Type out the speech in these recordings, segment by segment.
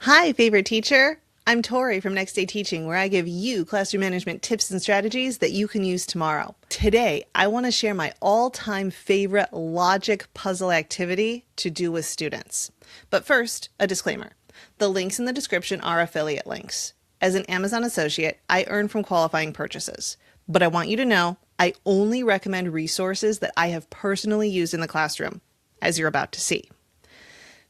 Hi, favorite teacher. I'm Tori from Next Day Teaching, where I give you classroom management tips and strategies that you can use tomorrow. Today, I want to share my all-time favorite logic puzzle activity to do with students. But first, a disclaimer. The links in the description are affiliate links. As an Amazon associate, I earn from qualifying purchases. But I want you to know I only recommend resources that I have personally used in the classroom, as you're about to see.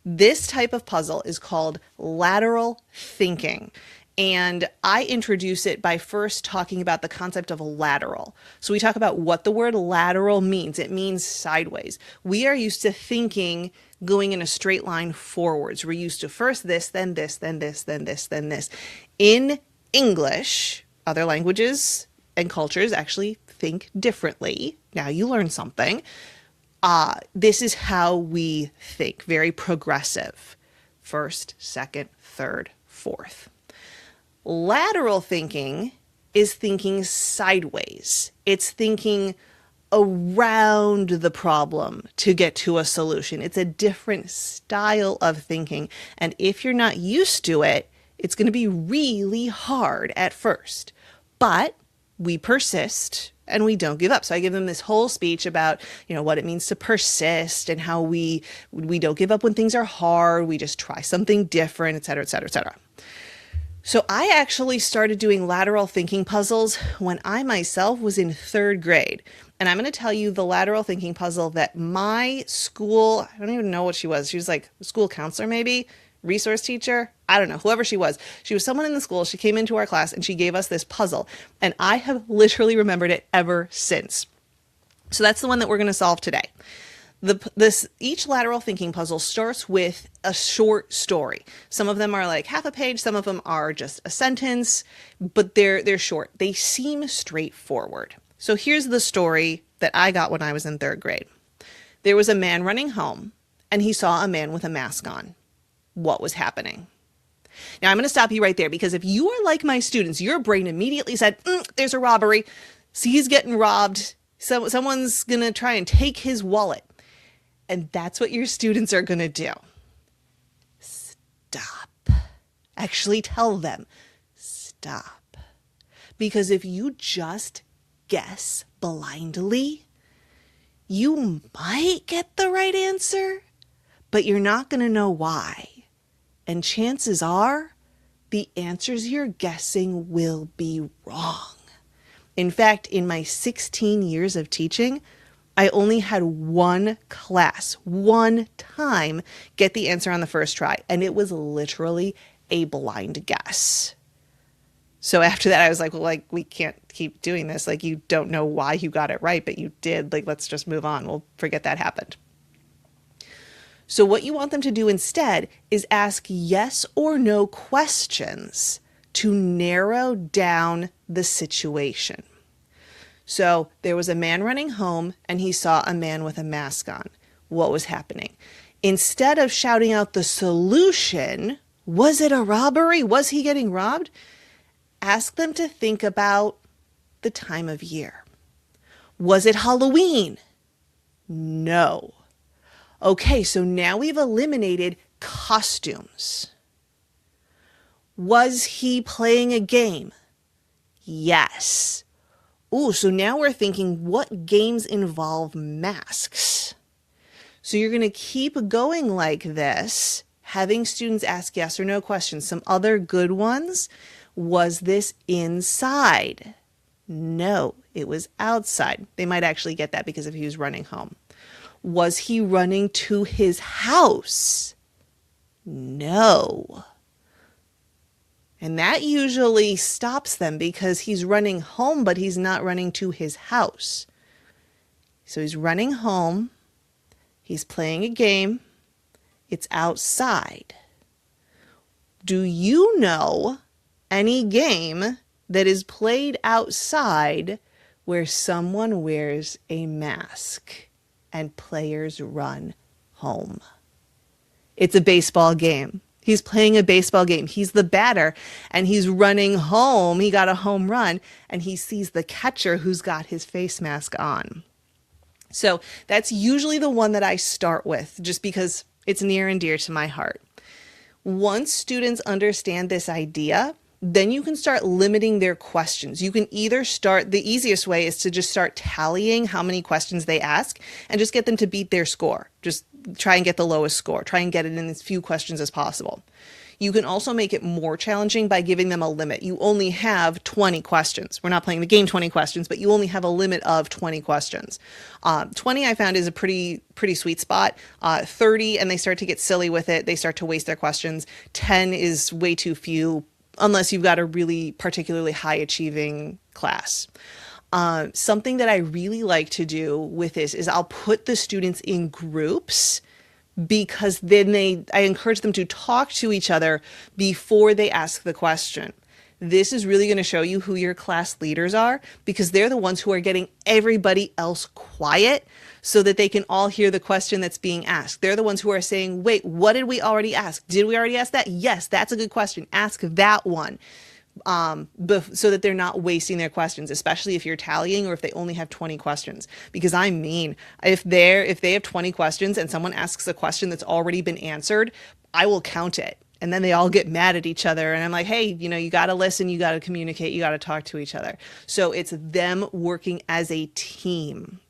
This type of puzzle is called lateral thinking. And I introduce it by first talking about the concept of lateral. So we talk about what the word lateral means. It means sideways. We are used to thinking going in a straight line forwards. We're used to first this, then this, then this, then this, then this. In English, other languages and cultures actually think differently. Now you learn something. This is how we think, very progressive. First, second, third, fourth. Lateral thinking is thinking sideways. It's thinking around the problem to get to a solution. It's a different style of thinking. And if you're not used to it, it's going to be really hard at first. But we persist and we don't give up. So I give them this whole speech about, what it means to persist and how we don't give up when things are hard. We just try something different, et cetera, et cetera, et cetera. So I actually started doing lateral thinking puzzles when I myself was in third grade. And I'm going to tell you the lateral thinking puzzle that my school, I don't even know what she was. She was like a school counselor, maybe resource teacher. I don't know, whoever she was. She was someone in the school. She came into our class and she gave us this puzzle. And I have literally remembered it ever since. So that's the one that we're going to solve today. Each lateral thinking puzzle starts with a short story. Some of them are like half a page. Some of them are just a sentence, but they're short. They seem straightforward. So here's the story that I got when I was in third grade. There was a man running home and he saw a man with a mask on. What was happening? Now I'm going to stop you right there because if you are like my students, your brain immediately said, there's a robbery. See, he's getting robbed. So someone's going to try and take his wallet. And that's what your students are going to do. Stop. Actually tell them, stop. Because if you just guess blindly, you might get the right answer, but you're not going to know why. And chances are the answers you're guessing will be wrong. In fact, in my 16 years of teaching, I only had one class, one time, get the answer on the first try. And it was literally a blind guess. So after that, I was like, well, we can't keep doing this. You don't know why you got it right, but you did. Let's just move on. We'll forget that happened. So what you want them to do instead is ask yes or no questions to narrow down the situation. So there was a man running home and he saw a man with a mask on. What was happening? Instead of shouting out the solution, was it a robbery? Was he getting robbed? Ask them to think about the time of year. Was it Halloween? No. Okay, so now we've eliminated costumes. Was he playing a game? Yes. Ooh, so now we're thinking, what games involve masks? So you're going to keep going like this, having students ask yes or no questions. Some other good ones. Was this inside? No, it was outside. They might actually get that because if he was running home. Was he running to his house? No. And that usually stops them because he's running home, but he's not running to his house. So he's running home. He's playing a game. It's outside. Do you know any game that is played outside where someone wears a mask and players run home? It's a baseball game. He's playing a baseball game. He's the batter and he's running home. He got a home run and he sees the catcher who's got his face mask on. So that's usually the one that I start with just because it's near and dear to my heart. Once students understand this idea, then you can start limiting their questions. You can either start, the easiest way is to just start tallying how many questions they ask and just get them to beat their score. Just try and get the lowest score. Try and get it in as few questions as possible. You can also make it more challenging by giving them a limit. You only have 20 questions. We're not playing the game 20 questions, but you only have a limit of 20 questions. 20 I found is a pretty sweet spot. 30 and they start to get silly with it. They start to waste their questions. 10 is way too few unless you've got a really particularly high achieving class. Something that I really like to do with this is I'll put the students in groups, because then I encourage them to talk to each other before they ask the question. This is really going to show you who your class leaders are, because they're the ones who are getting everybody else quiet so that they can all hear the question that's being asked. They're the ones who are saying, wait, what did we already ask? Did we already ask that? Yes, that's a good question. Ask that one. So that they're not wasting their questions, especially if you're tallying or if they only have 20 questions. Because I mean, if they have 20 questions and someone asks a question that's already been answered, I will count it. And then they all get mad at each other. And I'm like, hey, you got to listen, you got to communicate, you got to talk to each other. So it's them working as a team.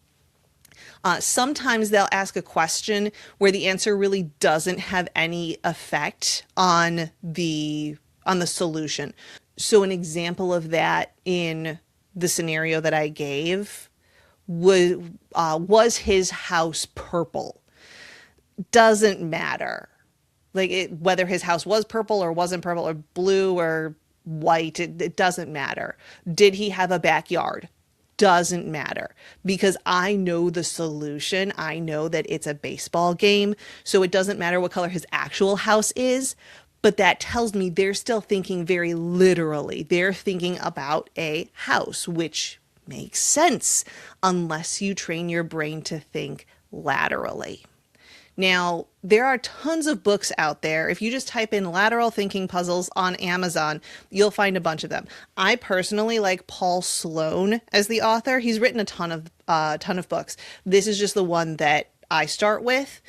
Sometimes they'll ask a question where the answer really doesn't have any effect on the solution. So an example of that in the scenario that I gave was his house purple? Doesn't matter. Whether his house was purple or wasn't purple or blue or white, it doesn't matter. Did he have a backyard? Doesn't matter, because I know the solution. I know that it's a baseball game, so it doesn't matter what color his actual house is. But that tells me they're still thinking very literally. They're thinking about a house, which makes sense unless you train your brain to think laterally. Now, there are tons of books out there. If you just type in lateral thinking puzzles on Amazon, you'll find a bunch of them. I personally like Paul Sloan as the author. He's written a ton of books. This is just the one that I start with.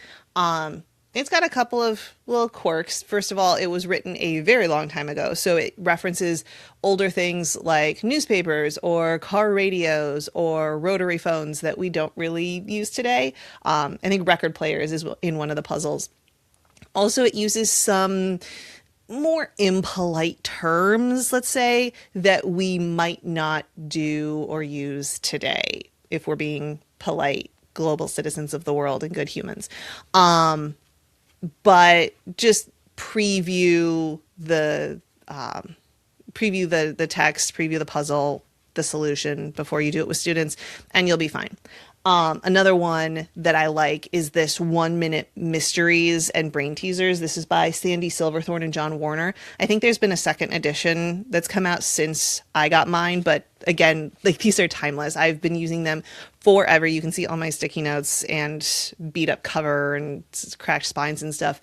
It's got a couple of little quirks. First of all, it was written a very long time ago, so it references older things like newspapers or car radios or rotary phones that we don't really use today. I think record players is in one of the puzzles. Also, it uses some more impolite terms, let's say, that we might not do or use today if we're being polite global citizens of the world and good humans. But just preview the text, preview the puzzle, the solution before you do it with students, and you'll be fine. Another one that I like is this 1-minute mysteries and brain teasers. This is by Sandy Silverthorne and John Warner. I think there's been a second edition that's come out since I got mine, but again, these are timeless. I've been using them forever. You can see all my sticky notes and beat up cover and cracked spines and stuff.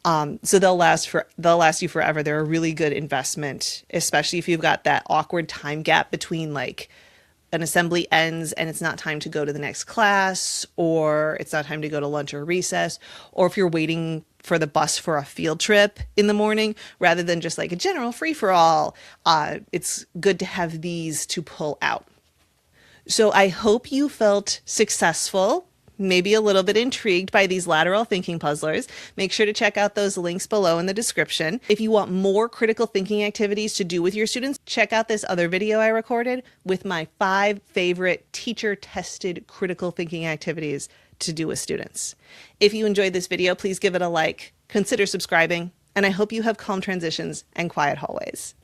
So they'll last you forever. They're a really good investment, especially if you've got that awkward time gap between an assembly ends and it's not time to go to the next class, or it's not time to go to lunch or recess, or if you're waiting for the bus for a field trip in the morning rather than just a general free-for-all. It's good to have these to pull out. So I hope you felt successful, maybe a little bit intrigued by these lateral thinking puzzlers. Make sure to check out those links below in the description. If you want more critical thinking activities to do with your students, check out this other video I recorded with my 5 favorite teacher-tested critical thinking activities to do with students. If you enjoyed this video, please give it a like, consider subscribing, and I hope you have calm transitions and quiet hallways.